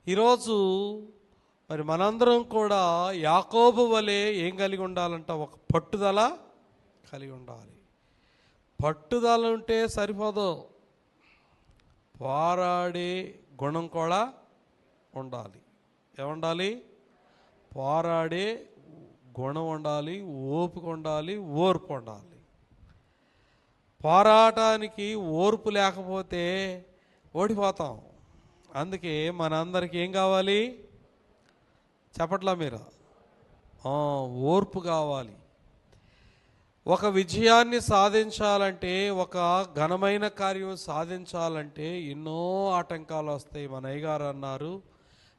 ఈరోజు మరి మనందరం కూడా యాకోబు వలె ఏం కలిగి ఉండాలంట? ఒక పట్టుదల కలిగి ఉండాలి. పట్టుదల ఉంటే సరిపోదు, పోరాడే గుణం కూడా ఉండాలి. ఏముండాలి? పోరాడే గుణం ఉండాలి, ఓపిక ఉండాలి, ఓర్పు ఉండాలి. పోరాటానికి ఓర్పు లేకపోతే ఓడిపోతాం. అందుకే మనందరికీ ఏం కావాలి? చెప్పట్లా మీరు? ఓర్పు కావాలి. ఒక విజయాన్ని సాధించాలంటే, ఒక ఘనమైన కార్యం సాధించాలంటే ఎన్నో ఆటంకాలు వస్తాయి. మన అయ్యగారు అన్నారు,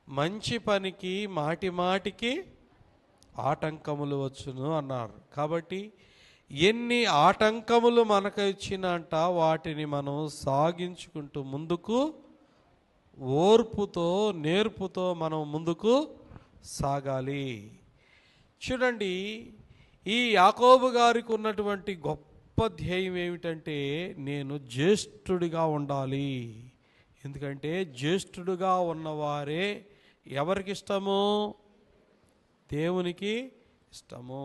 మంచి పనికి మాటి మాటికి ఆటంకములు వచ్చును అన్నారు. కాబట్టి ఎన్ని ఆటంకములు మనకు ఇచ్చినంట వాటిని మనం సాగించుకుంటూ ముందుకు ఓర్పుతో నేర్పుతో మనం ముందుకు సాగాలి. చూడండి, ఈ యాకోబు గారికి ఉన్నటువంటి గొప్ప ధ్యేయం ఏమిటంటే, నేను జ్యేష్ఠుడిగా ఉండాలి. ఎందుకంటే జ్యేష్ఠుడిగా ఉన్నవారే ఎవరికి ఇష్టము? దేవునికి ఇష్టము.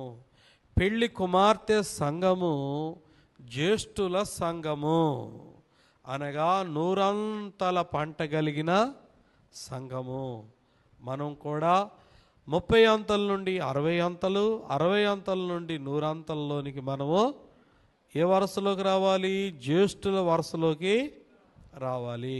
పెళ్లి కుమార్తె సంఘము జ్యేష్ఠుల సంఘము, అనగా 100 పంట కలిగిన సంఘము. మనం కూడా 30 అంతల నుండి 60 అంతలు, 60 అంతల నుండి 100 అంతల్లోనికి మనము ఏ వరుసలోకి రావాలి? జ్యేష్ఠుల వరుసలోకి రావాలి.